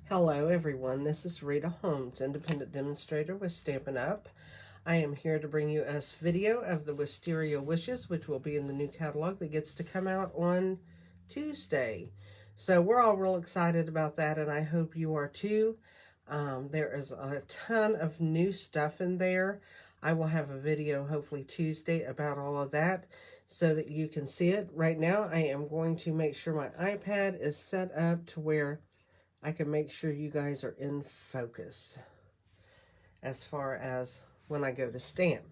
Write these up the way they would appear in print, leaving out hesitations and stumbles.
Hello everyone, this is Rita Holmes, independent demonstrator with Stampin' Up. I am here to bring you a video of the Wisteria Wishes, which will be in the new catalog that gets to come out on Tuesday. So we're all real excited about that, and I hope you are too. There is a ton of new stuff in there. I will have a video hopefully Tuesday about all of that so that you can see it. Right now I am going to make sure my iPad is set up to where I can make sure you guys are in focus as far as when I go to stamp.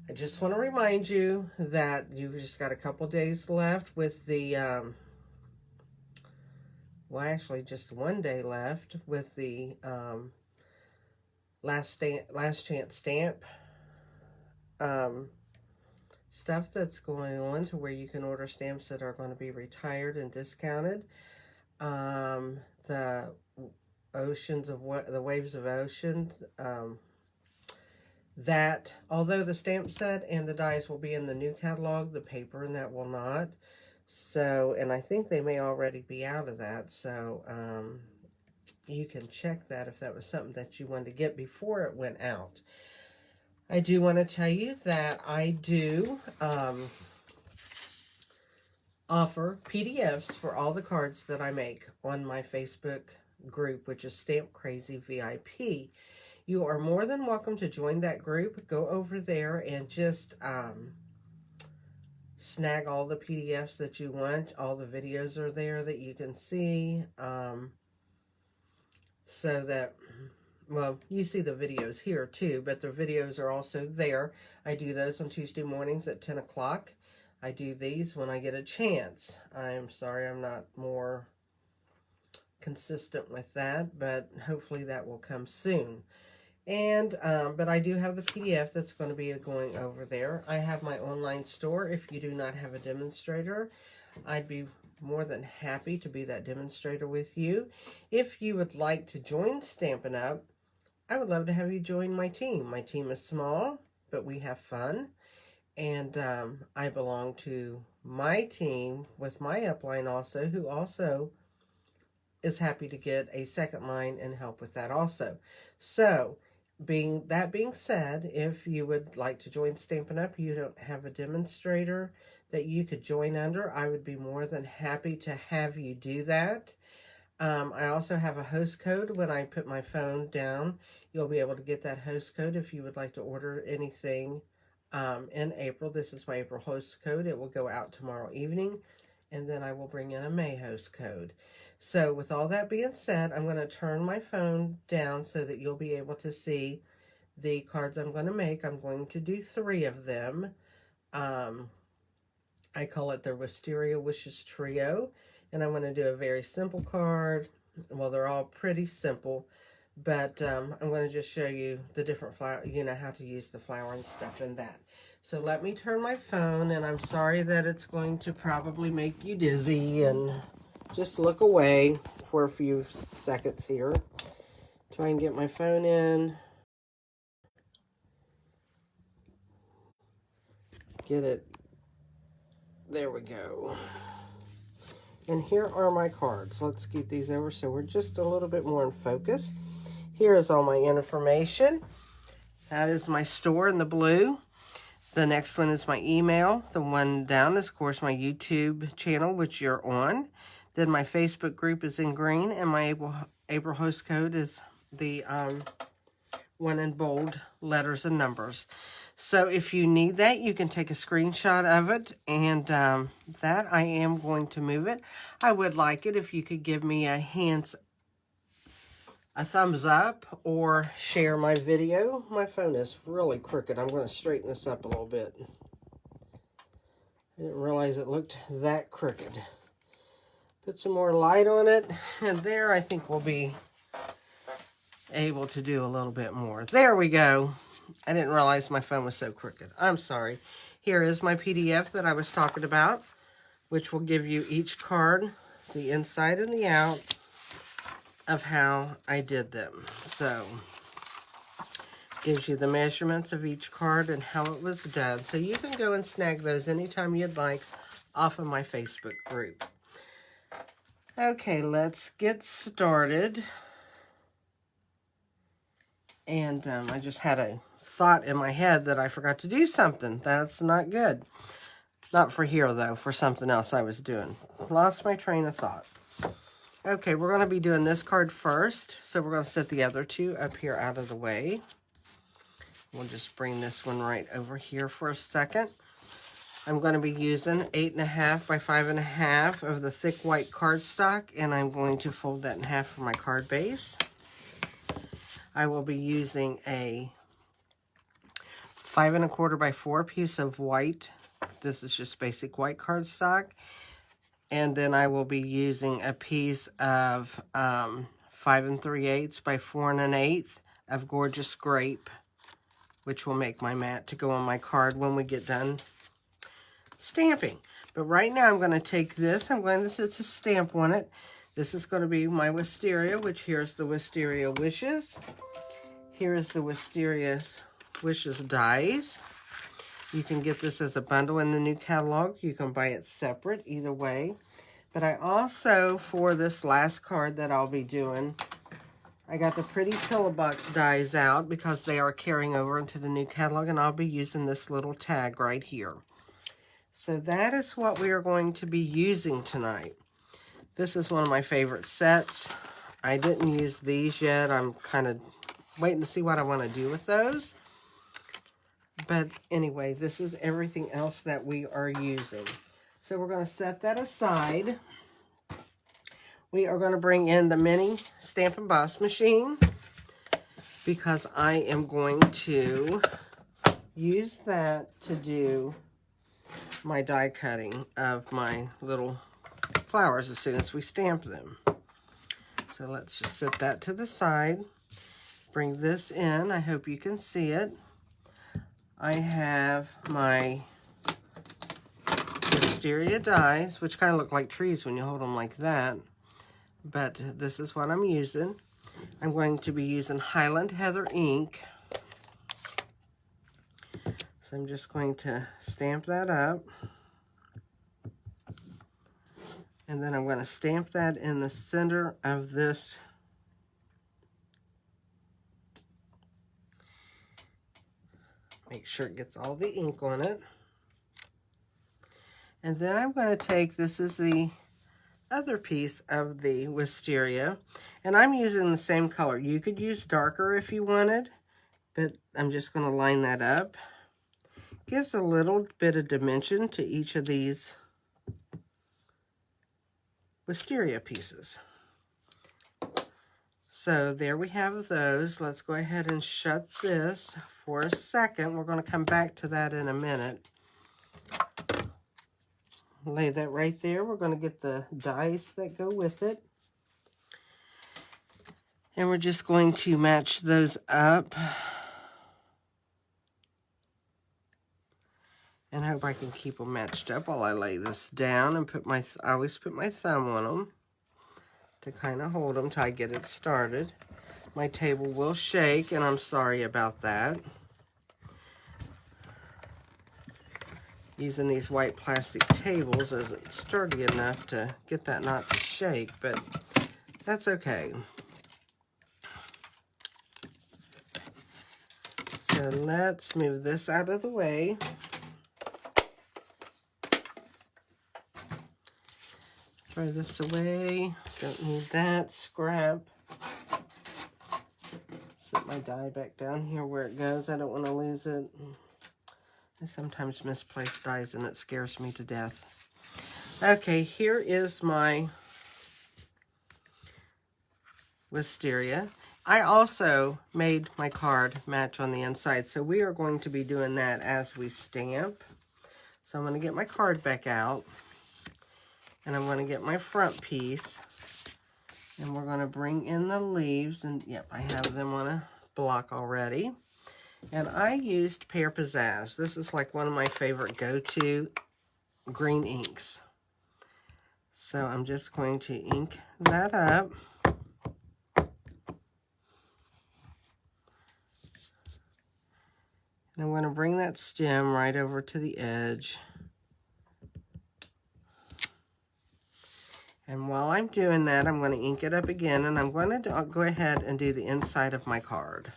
I just want to remind you that you've just got a couple days left with the, well, actually just one day left with the last chance stamp stuff that's going on, to where you can order stamps that are going to be retired and discounted. The waves of oceans, that although the stamp set and the dies will be in the new catalog, the paper and that will not. So, and I think they may already be out of that, so you can check that if that was something that you wanted to get before it went out. I do want to tell you that I do offer PDFs for all the cards that I make on my Facebook group, which is Stamp Crazy VIP. You are more than welcome to join that group. Go over there and just snag all the PDFs that you want. All the videos are there that you can see, so that, well, you see the videos here too, but the videos are also there. I do those on Tuesday mornings at 10 o'clock. I do these when I get a chance. I'm sorry I'm not more consistent with that, but hopefully that will come soon. And but I do have the PDF that's going to be going over there. I have my online store. If you do not have a demonstrator, I'd be more than happy to be that demonstrator with you. If you would like to join Stampin' Up, I would love to have you join my team. My team is small, but we have fun. And I belong to my team with my upline also, who also is happy to get a second line and help with that also. So, being said, if you would like to join Stampin' Up, you don't have a demonstrator that you could join under, I would be more than happy to have you do that. I also have a host code. When I put my phone down, you'll be able to get that host code if you would like to order anything in April. This is my April host code. It will go out tomorrow evening, and then I will bring in a May host code. So with all that being said, I'm going to turn my phone down so that you'll be able to see the cards I'm going to make. I'm going to do 3 of them. I call it the Wisteria Wishes Trio, and I'm going to do a very simple card. Well, they're all pretty simple, but I'm going to just show you the different flower, how to use the flower and stuff in that. So let me turn my phone, and I'm sorry that it's going to probably make you dizzy, and just look away for a few seconds here. Try and get my phone in. Get it. There we go. And here are my cards. Let's get these over so we're just a little bit more in focus. Here is all my information. That is my store in the blue. The next one is my email. The one down is, of course, my YouTube channel, which you're on. Then my Facebook group is in green, and my April host code is the one in bold letters and numbers. So if you need that, you can take a screenshot of it, and that I am going to move it. I would like it if you could give me a thumbs up or share my video. My phone is really crooked. I'm going to straighten this up a little bit. I didn't realize it looked that crooked. Put some more light on it, and there I think we'll be able to do a little bit more. There we go. I didn't realize my phone was so crooked. I'm sorry. Here is my PDF that I was talking about, which will give you each card, the inside and the out of how I did them. So, gives you the measurements of each card and how it was done. So you can go and snag those anytime you'd like off of my Facebook group. Okay, let's get started. And I just had a thought in my head that I forgot to do something. That's not good. Not for here, though, for something else I was doing. Lost my train of thought. Okay, we're going to be doing this card first. So we're going to set the other two up here out of the way. We'll just bring this one right over here for a second. I'm going to be using 8.5 by 5.5 of the thick white cardstock, and I'm going to fold that in half for my card base. I will be using a 5 1/4 by 4 piece of white. This is just basic white cardstock. And then I will be using a piece of 5 3/8 by 4 1/8 of Gorgeous Grape, which will make my mat to go on my card when we get done stamping. But right now I'm going to take this. I'm going to set a stamp on it. This is going to be my Wisteria, which here's the Wisteria Wishes. Here's the Wisteria Wishes dies. You can get this as a bundle in the new catalog. You can buy it separate, either way. But I also, for this last card that I'll be doing, I got the Pretty Pillow Box dies out because they are carrying over into the new catalog, and I'll be using this little tag right here. So that is what we are going to be using tonight. This is one of my favorite sets. I didn't use these yet. I'm kind of waiting to see what I want to do with those. But anyway, this is everything else that we are using. So we're going to set that aside. We are going to bring in the mini Stamp and Emboss machine because I am going to use that to do my die cutting of my little flowers as soon as we stamp them. So let's just set that to the side. Bring this in. I hope you can see it. I have my Wisteria dies, which kind of look like trees when you hold them like that. But this is what I'm using. I'm going to be using Highland Heather ink. So I'm just going to stamp that up. And then I'm going to stamp that in the center of this make sure it gets all the ink on it. And then I'm going to take, this is the other piece of the Wisteria, and I'm using the same color. You could use darker if you wanted, but I'm just going to line that up. Gives a little bit of dimension to each of these Wisteria pieces. So there we have those. Let's go ahead and shut this for a second. We're going to come back to that in a minute. Lay that right there. We're going to get the dies that go with it. And we're just going to match those up. And I hope I can keep them matched up while I lay this down and put my, I always put my thumb on them to kind of hold them till I get it started. My table will shake, and I'm sorry about that. Using these white plastic tables isn't sturdy enough to get that not to shake, but that's okay. So let's move this out of the way. Throw this away. Don't need that. Scrap. Set my die back down here where it goes. I don't want to lose it. I sometimes misplace dies and it scares me to death. Okay, here is my Wisteria. I also made my card match on the inside, so we are going to be doing that as we stamp. So I'm going to get my card back out, and I'm going to get my front piece, and we're going to bring in the leaves, and yep, I have them on a block already. And I used Pear Pizzazz. This is like one of my favorite go-to green inks. So I'm just going to ink that up. And I'm going to bring that stem right over to the edge. And while I'm doing that, I'm going to ink it up again, and I'm going to go ahead and do the inside of my card.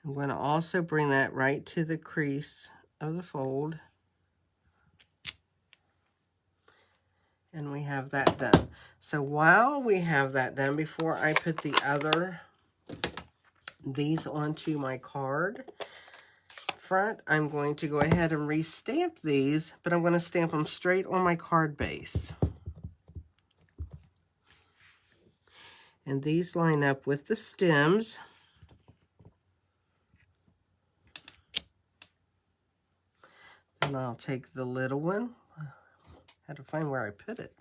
I'm going to also bring that right to the crease of the fold. And we have that done. So while we have that done, before I put these onto my card front, I'm going to go ahead and re-stamp these, but I'm going to stamp them straight on my card base. And these line up with the stems. Then I'll take the little one. I had to find where I put it.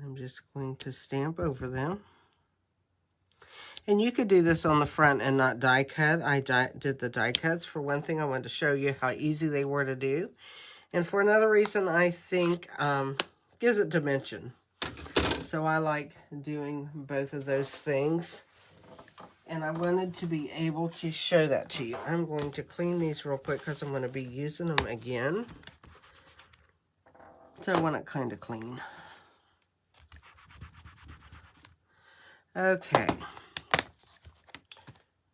I'm just going to stamp over them. And you could do this on the front and not die cut. I did the die cuts. For one thing, I wanted to show you how easy they were to do. And for another reason, I think gives it dimension. So I like doing both of those things. And I wanted to be able to show that to you. I'm going to clean these real quick because I'm going to be using them again. So I want it kind of clean. Okay.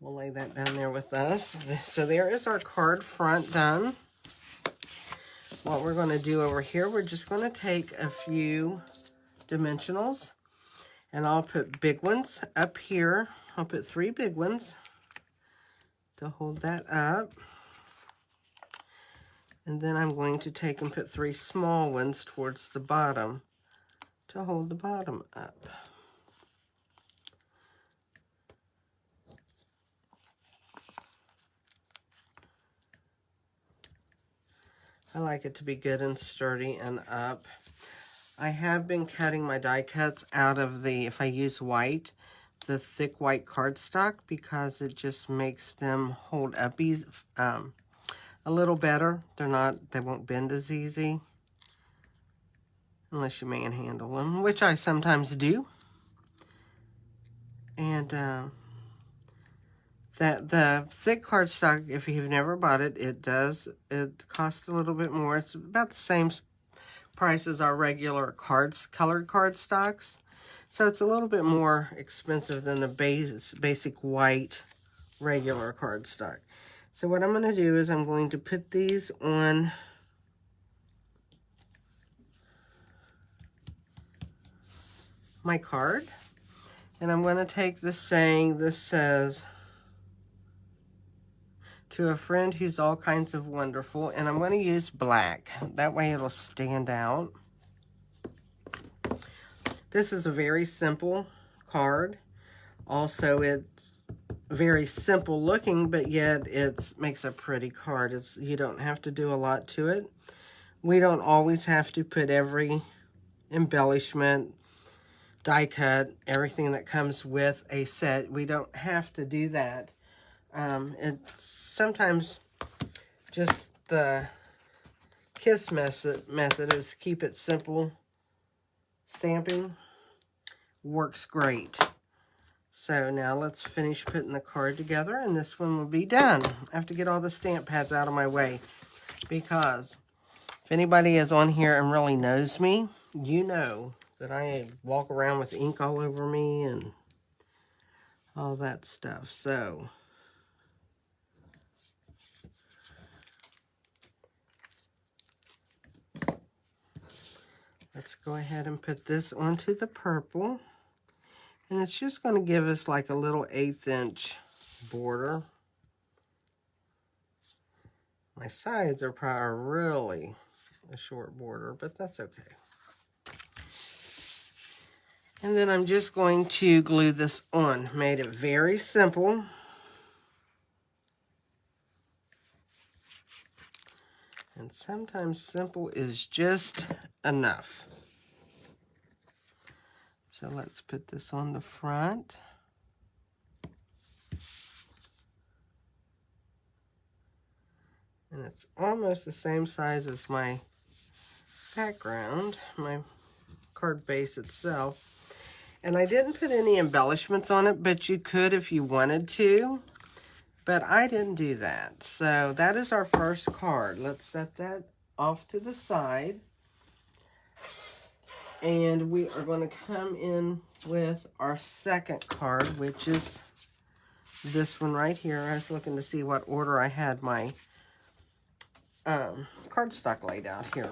We'll lay that down there with us. So there is our card front done. What we're going to do over here, we're just going to take a few dimensionals. And I'll put big ones up here. I'll put 3 big ones to hold that up. And then I'm going to take and put 3 small ones towards the bottom to hold the bottom up. I like it to be good and sturdy and up. I have been cutting my die cuts out of the, if I use white, the thick white cardstock, because it just makes them hold up easy, a little better. They won't bend as easy unless you manhandle them, which I sometimes do. And the thick cardstock, if you've never bought it, it costs a little bit more. It's about the same price as our regular colored cardstocks. So it's a little bit more expensive than the basic white regular cardstock. So what I'm going to do is I'm going to put these on my card. And I'm going to take this saying, this says, "To a friend who's all kinds of wonderful," and I'm going to use black. That way it'll stand out. This is a very simple card. Also, it's very simple looking, but yet it makes a pretty card. You don't have to do a lot to it. We don't always have to put every embellishment, die cut, everything that comes with a set. We don't have to do that. It's sometimes just the KISS method is keep it simple. Stamping works great. So now let's finish putting the card together, and this one will be done. I have to get all the stamp pads out of my way, because if anybody is on here and really knows me, you know that I walk around with ink all over me and all that stuff. So let's go ahead and put this onto the purple. And it's just going to give us like a little 1/8 inch border. My sides are probably really a short border, but that's okay. And then I'm just going to glue this on. Made it very simple. And sometimes simple is just enough. So let's put this on the front. And it's almost the same size as my background, my card base itself. And I didn't put any embellishments on it, but you could if you wanted to. But I didn't do that. So that is our first card. Let's set that off to the side. And we are going to come in with our second card, which is this one right here. I was looking to see what order I had my cardstock laid out here.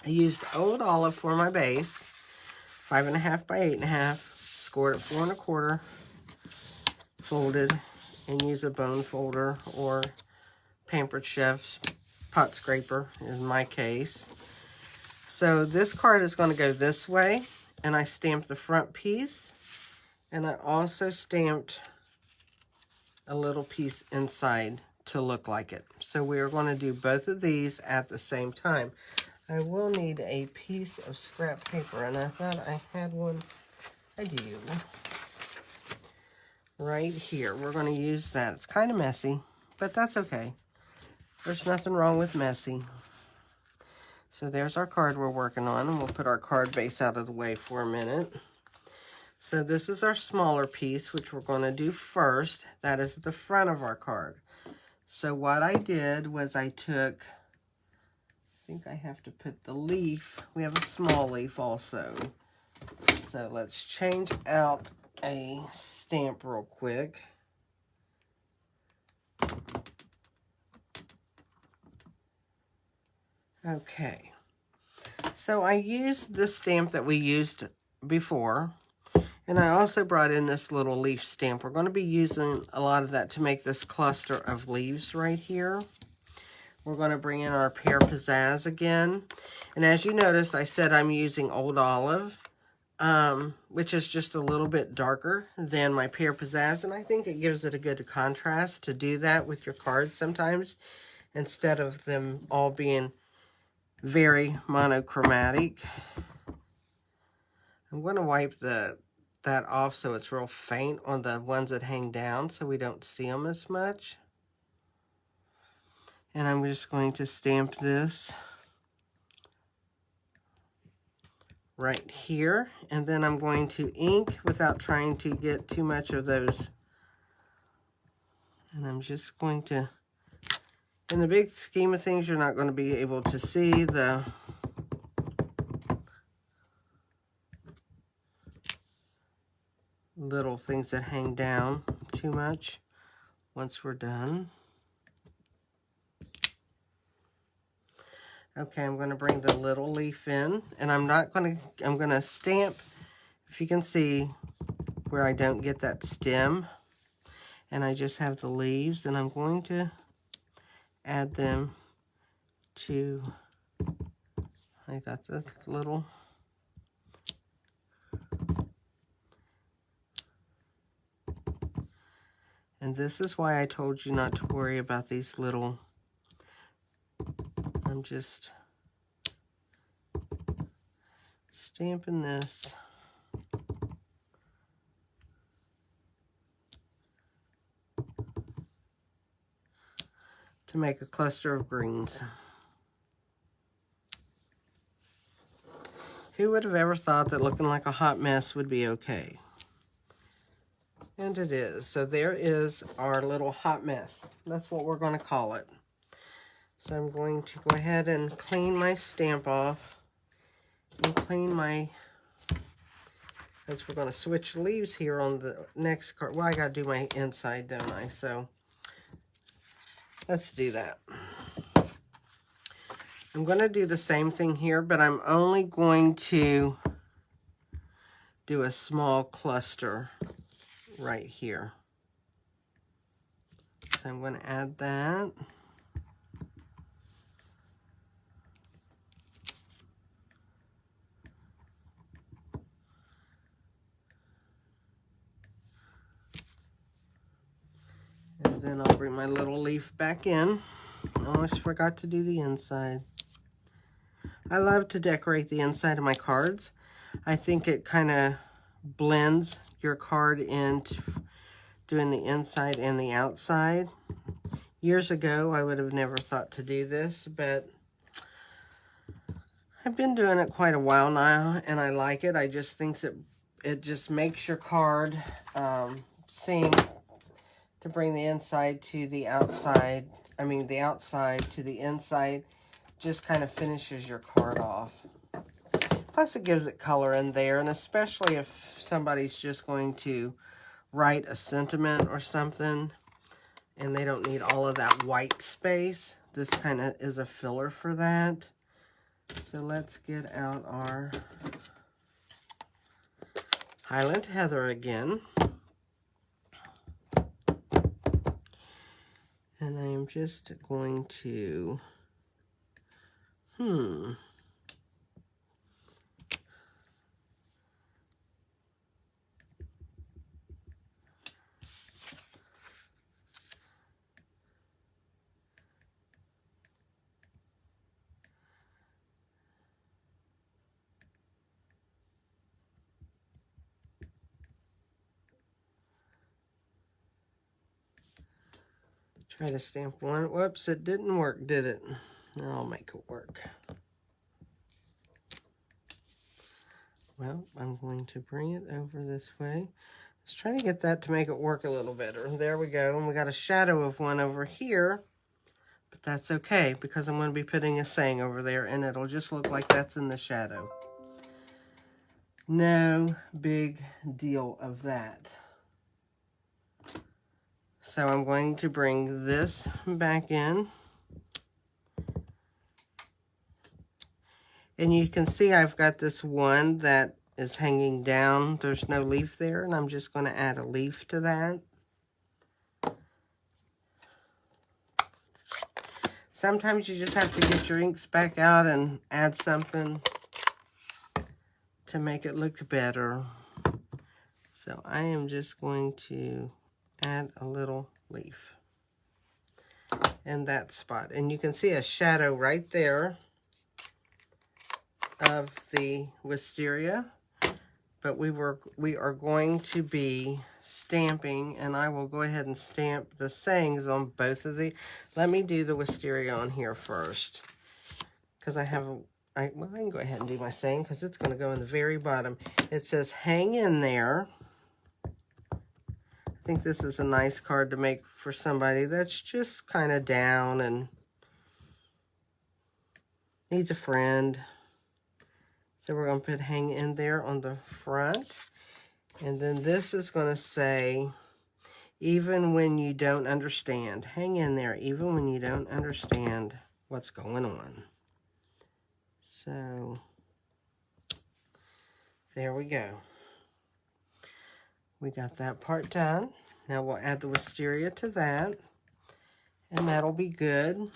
I used Old Olive for my base, 5.5 by 8.5, scored at 4 1/4, folded, and use a bone folder or Pampered Chef's pot scraper in my case. So this card is going to go this way, and I stamped the front piece, and I also stamped a little piece inside to look like it. So we are going to do both of these at the same time. I will need a piece of scrap paper, and I thought I had one. I do. Right here. We're going to use that. It's kind of messy, but that's okay. There's nothing wrong with messy. So there's our card we're working on, and we'll put our card base out of the way for a minute. So this is our smaller piece, which we're going to do first. That is the front of our card. So what I did was I took, I think I have to put the leaf. We have a small leaf also. So let's change out a stamp real quick. Okay. So I used the stamp that we used before. And I also brought in this little leaf stamp. We're going to be using a lot of that to make this cluster of leaves right here. We're going to bring in our Pear Pizzazz again. And as you noticed, I said I'm using Old Olive, which is just a little bit darker than my Pear Pizzazz. And I think it gives it a good contrast to do that with your cards sometimes, instead of them all being very monochromatic. I'm going to wipe that off so it's real faint on the ones that hang down so we don't see them as much. And I'm just going to stamp this right here. And then I'm going to ink without trying to get too much of those. And I'm just going to, in the big scheme of things, you're not going to be able to see the little things that hang down too much once we're done. Okay, I'm going to bring the little leaf in, and I'm going to stamp, if you can see, where I don't get that stem, and I just have the leaves, and I'm going to add them to, I got the little, and this is why I told you not to worry about these little, I'm just stamping this. To make a cluster of greens. Who would have ever thought that looking like a hot mess would be okay? And it is. So there is our little hot mess. That's what we're going to call it. So I'm going to go ahead and clean my stamp off and clean my, because we're going to switch leaves here on the next card. Well, I got to do my inside, don't I? So let's do that. I'm going to do the same thing here, but I'm only going to do a small cluster right here. So I'm going to add that. And then I'll bring my little leaf back in. I almost forgot to do the inside. I love to decorate the inside of my cards. I think it kind of blends your card into doing the inside and the outside. Years ago, I would have never thought to do this, but I've been doing it quite a while now, and I like it. I just think that it just makes your card seem to bring the inside to the outside. I mean, the outside to the inside. Just kind of finishes your card off. Plus, it gives it color in there, and especially if somebody's just going to write a sentiment or something, and they don't need all of that white space. This kind of is a filler for that. So let's get out our Highland Heather again. And I am just going to, try to stamp one. Whoops, it didn't work, did it? I'll make it work. Well, I'm going to bring it over this way. Let's try to get that to make it work a little better. There we go. And we got a shadow of one over here, but that's okay because I'm going to be putting a saying over there and it'll just look like that's in the shadow. No big deal of that. So I'm going to bring this back in. And you can see I've got this one that is hanging down. There's no leaf there, and I'm just going to add a leaf to that. Sometimes you just have to get your inks back out and add something to make it look better. So I am just going to add a little leaf in that spot. And you can see a shadow right there of the wisteria. But we are going to be stamping, and I will go ahead and stamp the sayings on both of the. Let me do the wisteria on here first, because I can go ahead and do my saying because it's going to go in the very bottom. It says, "Hang in there." I think this is a nice card to make for somebody that's just kind of down and needs a friend. So we're going to put "hang in there" on the front. And then this is going to say, "Even when you don't understand." Hang in there, even when you don't understand what's going on. So, there we go. We got that part done. Now we'll add the wisteria to that. And that'll be good.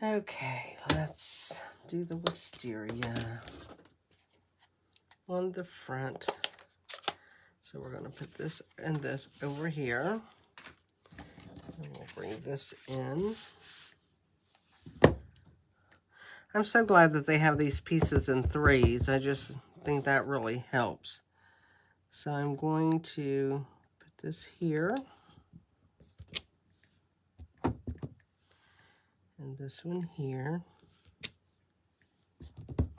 Okay, let's do the wisteria on the front. So we're going to put this and this over here. And we'll bring this in. I'm so glad that they have these pieces in threes. I just think that really helps. So I'm going to put this here. And this one here.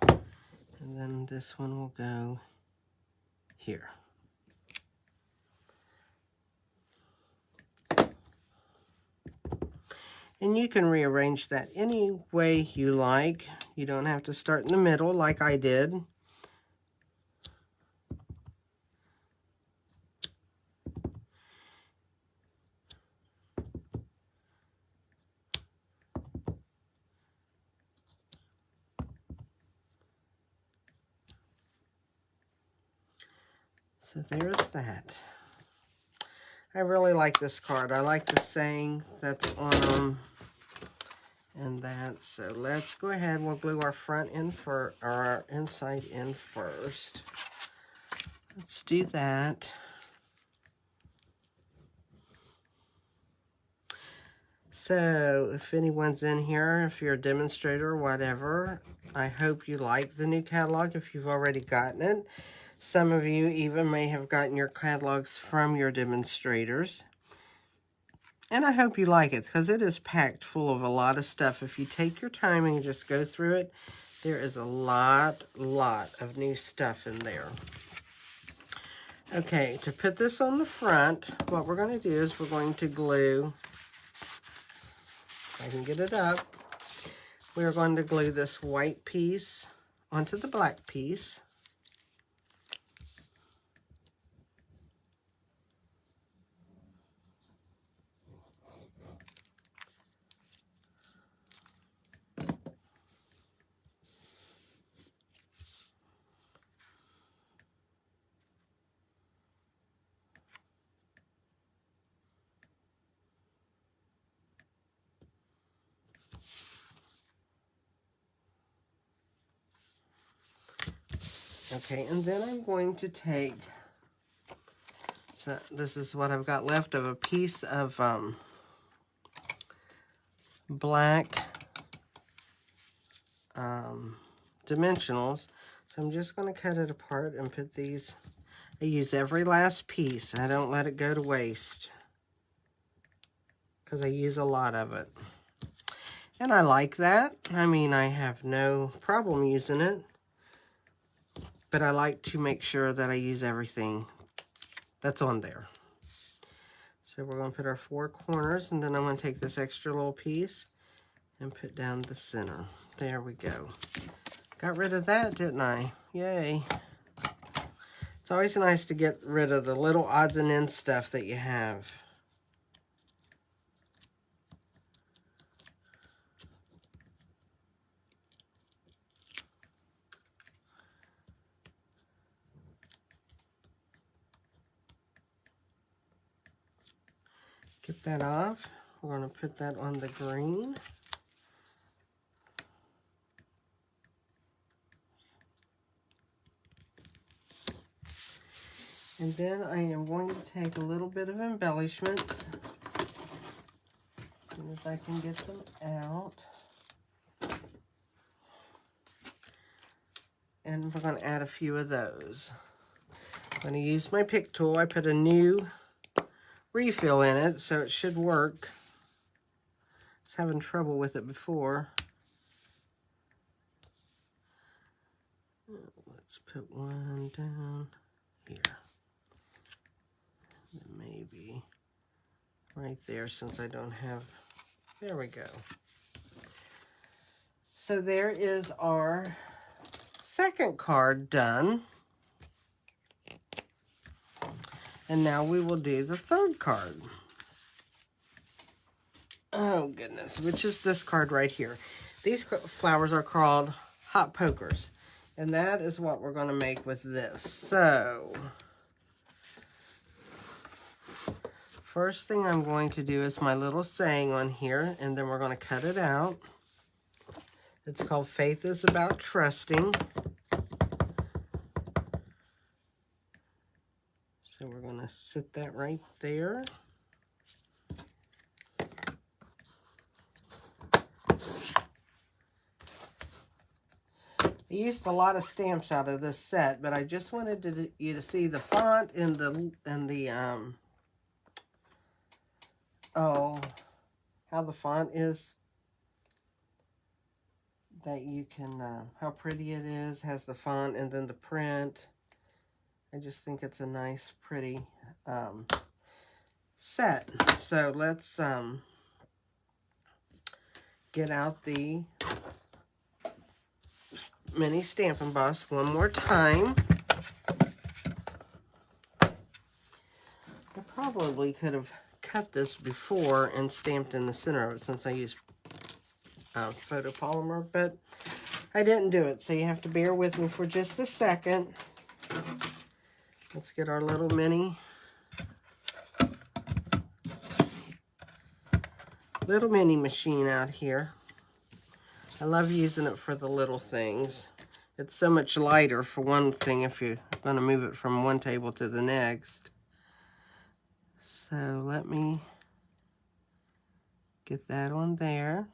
And then this one will go here. And you can rearrange that any way you like. You don't have to start in the middle like I did. So there's that. I really like this card. I like the saying that's on them and that. So let's go ahead. We'll glue our front in for our inside in first. Let's do that. So if anyone's in here, if you're a demonstrator or whatever, I hope you like the new catalog if you've already gotten it. Some of you even may have gotten your catalogs from your demonstrators. And I hope you like it because it is packed full of a lot of stuff. If you take your time and you just go through it, there is a lot of new stuff in there. Okay, to put this on the front, what we're going to do is we're going to glue if I can get it up. We're going to glue this white piece onto the black piece. Okay, and then I'm going to take, so this is what I've got left of a piece of black dimensionals. So I'm just going to cut it apart and put these. I use every last piece. I don't let it go to waste because I use a lot of it. And I like that. I mean, I have no problem using it. But I like to make sure that I use everything that's on there. So we're going to put our 4 corners, and then I'm going to take this extra little piece and put down the center. There we go. Got rid of that, didn't I? Yay. It's always nice to get rid of the little odds and ends stuff that you have. Get that off. We're going to put that on the green. And then I am going to take a little bit of embellishments as soon as I can get them out. And we're going to add a few of those. I'm going to use my pick tool. I put a new refill in it, so it should work. I was having trouble with it before. Let's put one down here. And maybe right there, since I don't have, there we go. So there is our second card done. And now we will do the third card. Oh goodness, which is this card right here. These flowers are called hot pokers. And that is what we're going to make with this. So, first thing I'm going to do is my little saying on here, and then we're going to cut it out. It's called Faith is About Trusting. So we're going to sit that right there. I used a lot of stamps out of this set, but I just wanted you to see the font and how the font is, that you can, how pretty it is, has the font and then the print. I just think it's a nice, pretty set. So let's get out the mini stamp emboss one more time. I probably could have cut this before and stamped in the center of it since I used photopolymer, but I didn't do it, so you have to bear with me for just a second. Let's get our little mini machine out here. I love using it for the little things. It's so much lighter, for one thing, if you're going to move it from one table to the next. So let me get that on there.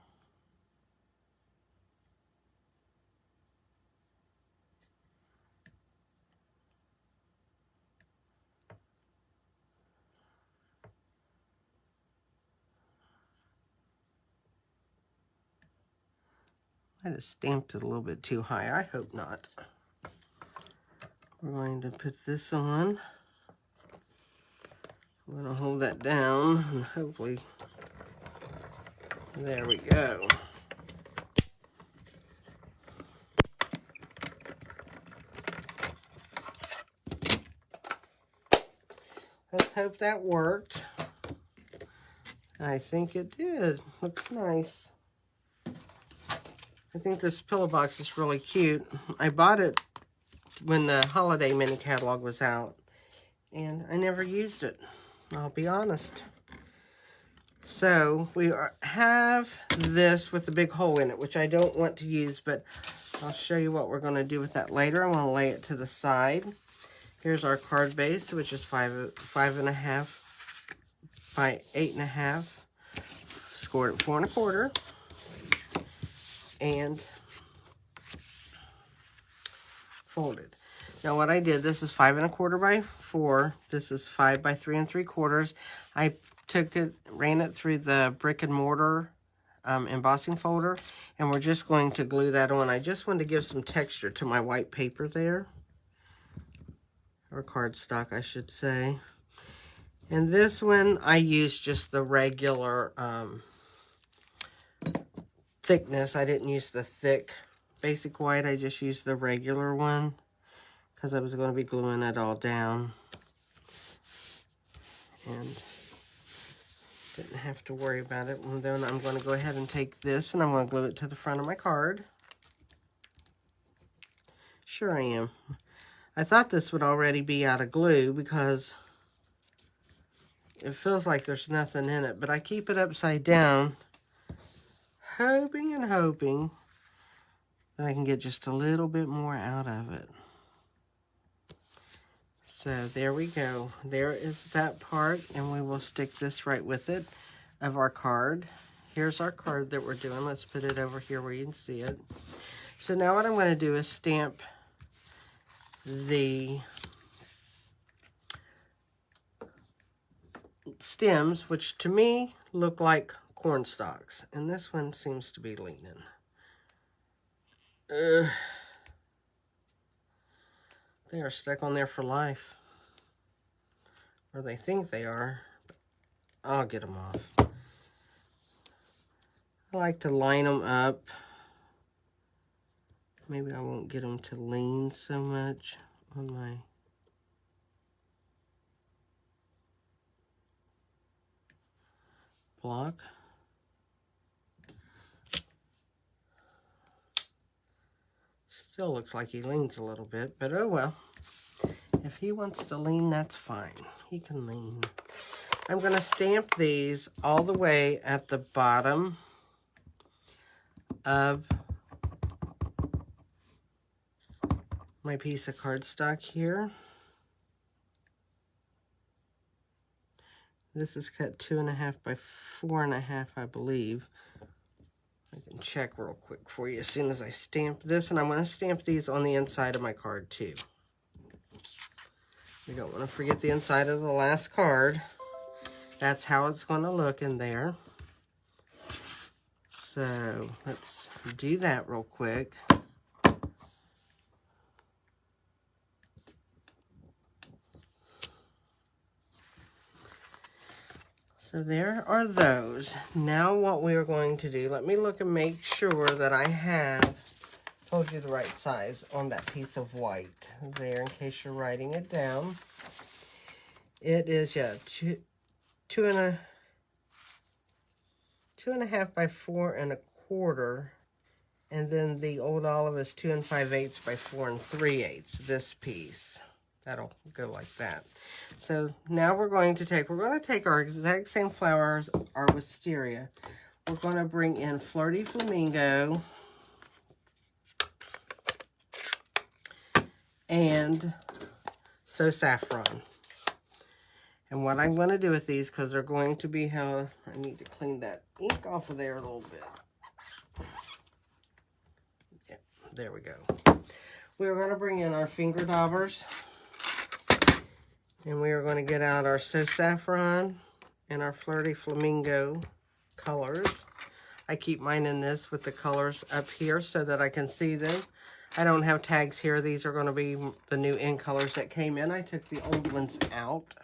I just stamped it a little bit too high. I hope not. We're going to put this on. I'm going to hold that down and hopefully There we go. Let's hope that worked. I think it did. Looks nice. I think this pillow box is really cute. I bought it when the holiday mini catalog was out, and I never used it, I'll be honest. So we have this with the big hole in it, which I don't want to use, but I'll show you what we're going to do with that later. I'm going to lay it to the side. Here's our card base, which is 5.5 by 8.5, scored at 4 1/4, and folded. Now what I did, this is 5 1/4 by 4. This is 5 by 3 3/4. I took it, ran it through the brick and mortar embossing folder, and we're just going to glue that on. I just wanted to give some texture to my white paper there, or cardstock, I should say. And this one, I used just the regular thickness. I didn't use the thick basic white. I just used the regular one because I was going to be gluing it all down. And didn't have to worry about it. And then I'm going to go ahead and take this and I'm going to glue it to the front of my card. Sure I am. I thought this would already be out of glue because it feels like there's nothing in it, but I keep it upside down, hoping and hoping that I can get just a little bit more out of it. So there we go. There is that part, and we will stick this right with it of our card. Here's our card that we're doing. Let's put it over here where you can see it. So now what I'm going to do is stamp the stems, which to me look like corn stalks, and this one seems to be leaning. They are stuck on there for life, or they think they are. I'll get them off. I like to line them up. Maybe I won't get them to lean so much on my block. Still looks like he leans a little bit, but oh well. If he wants to lean, that's fine. He can lean. I'm going to stamp these all the way at the bottom of my piece of cardstock here. This is cut 2.5 by 4.5, I believe. I can check real quick for you as soon as I stamp this, and I'm going to stamp these on the inside of my card too. We don't want to forget the inside of the last card. That's how it's going to look in there. So let's do that real quick. So there are those. Now what we are going to do, let me look and make sure that I have told you the right size on that piece of white there, in case you're writing it down. It is, yeah, 2.5 by 4 1/4, and then the old olive is 2 5/8 by 4 3/8. This piece, that'll go like that. So now we're going to take our exact same flowers, our wisteria. We're going to bring in Flirty Flamingo and So Saffron. And what I'm going to do with these, because they're going to be how, I need to clean that ink off of there a little bit. Yeah, there we go. We're going to bring in our finger daubers. And we are going to get out our So Saffron and our Flirty Flamingo colors. I keep mine in this with the colors up here so that I can see them. I don't have tags here. These are going to be the new in colors that came in. I took the old ones out.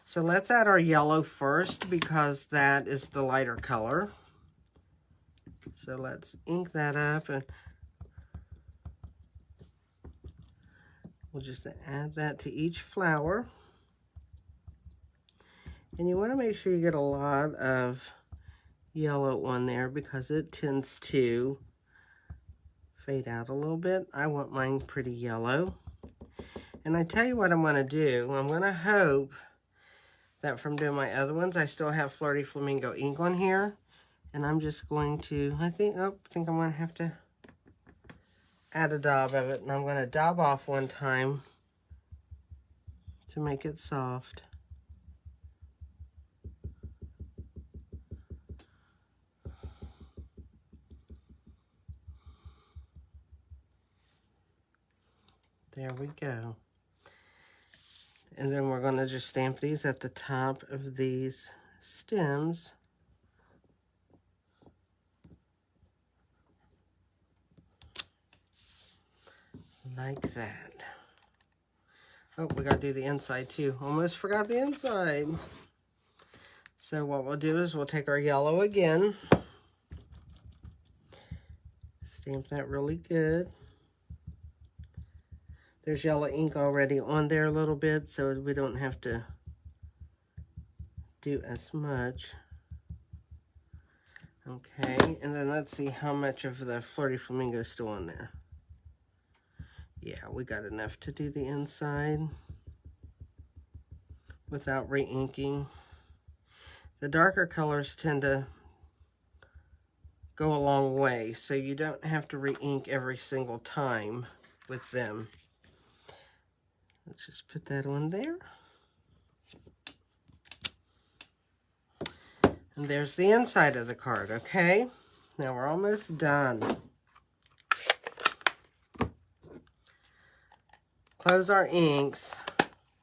So let's add our yellow first because that is the lighter color. So let's ink that up, and we'll just add that to each flower. And you want to make sure you get a lot of yellow on there because it tends to fade out a little bit. I want mine pretty yellow. And I tell you what I'm going to do. I'm going to hope that from doing my other ones, I still have Flirty Flamingo ink on here. And I'm just going to, I think I'm going to have to add a dab of it. And I'm going to dab off one time to make it soft. There we go. And then we're going to just stamp these at the top of these stems. Like that. Oh, we got to do the inside too. Almost forgot the inside. So what we'll do is we'll take our yellow again. Stamp that really good. There's yellow ink already on there a little bit, so we don't have to do as much. Okay, and then let's see how much of the Flirty Flamingo is still on there. Yeah, we got enough to do the inside without re-inking. The darker colors tend to go a long way, so you don't have to re-ink every single time with them. Let's just put that on there. And there's the inside of the card, okay? Now we're almost done. Close our inks.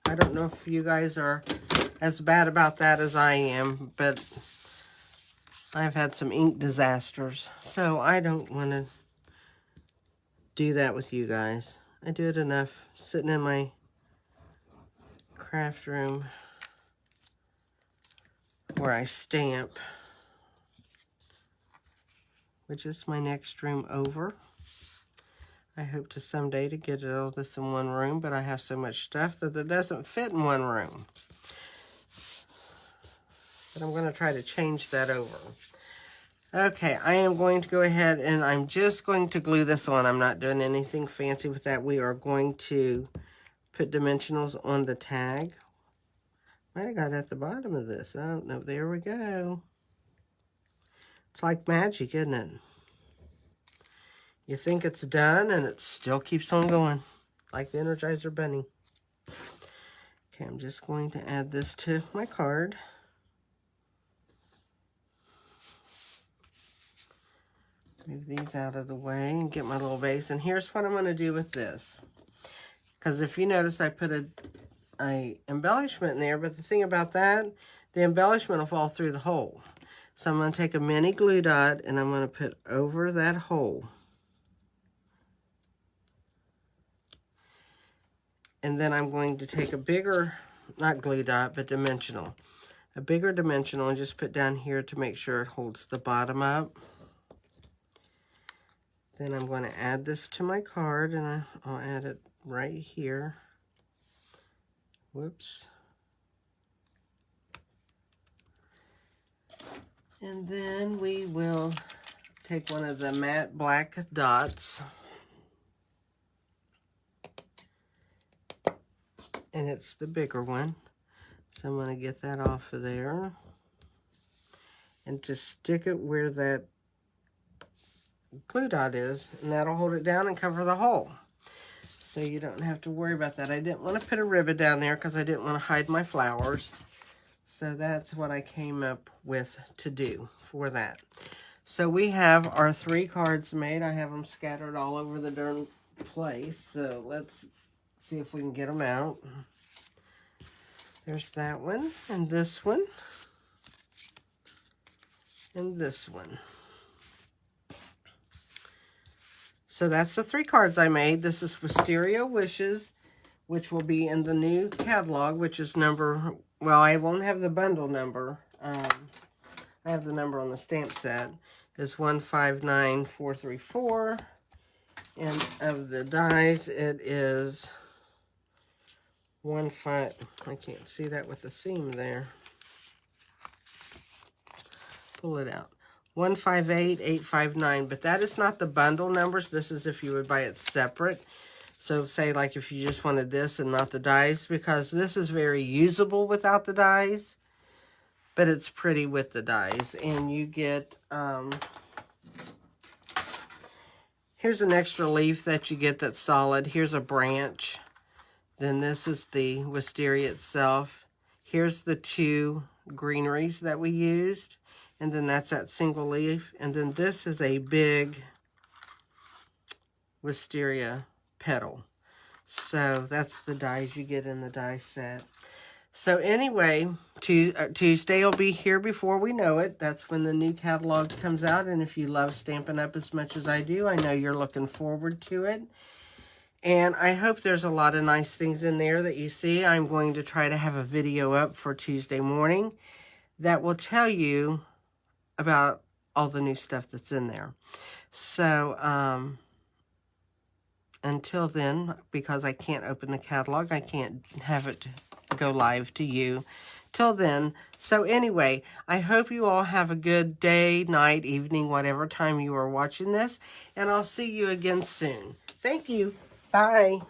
I don't know if you guys are as bad about that as I am, but I've had some ink disasters, so I don't want to do that with you guys. I do it enough sitting in my craft room where I stamp, which is my next room over. I hope to someday to get all this in one room, but I have so much stuff that it doesn't fit in one room. But I'm going to try to change that over. Okay, I am going to go ahead and I'm just going to glue this on. I'm not doing anything fancy with that. We are going to put dimensionals on the tag. Might have got at the bottom of this. Oh, no, there we go. It's like magic, isn't it? You think it's done, and it still keeps on going, like the Energizer Bunny. Okay, I'm just going to add this to my card. Move these out of the way and get my little base. And here's what I'm going to do with this. Because if you notice, I put a embellishment in there, but the thing about that, the embellishment will fall through the hole. So I'm going to take a mini glue dot and I'm going to put over that hole. And then I'm going to take a bigger, not glue dot, but dimensional. A bigger dimensional and just put down here to make sure it holds the bottom up. Then I'm going to add this to my card and I'll add it right here. Whoops. And then we will take one of the matte black dots. And it's the bigger one. So I'm going to get that off of there. And just stick it where that glue dot is. And that'll hold it down and cover the hole. So you don't have to worry about that. I didn't want to put a ribbon down there because I didn't want to hide my flowers. So that's what I came up with to do for that. So we have our 3 cards made. I have them scattered all over the darn place. So let's see if we can get them out. There's that one, and this one, and this one. So that's the 3 cards I made. This is Wisteria Wishes, which will be in the new catalog, which is number, well, I won't have the bundle number. I have the number on the stamp set. is 159434. And of the dies, it is 15. I can't see that with the seam there. Pull it out. 158859, but that is not the bundle numbers. This is if you would buy it separate. So say like if you just wanted this and not the dies, because this is very usable without the dies, but it's pretty with the dies. And you get, here's an extra leaf that you get that's solid. Here's a branch. Then this is the wisteria itself. Here's the 2 greeneries that we used. And then that's that single leaf. And then this is a big wisteria petal. So that's the dies you get in the die set. So anyway, Tuesday will be here before we know it. That's when the new catalog comes out. And if you love Stampin' Up! As much as I do, I know you're looking forward to it. And I hope there's a lot of nice things in there that you see. I'm going to try to have a video up for Tuesday morning that will tell you about all the new stuff that's in there. So, until then, because I can't open the catalog, I can't have it go live to you till then. So anyway, I hope you all have a good day, night, evening, whatever time you are watching this, and I'll see you again soon. Thank you. Bye.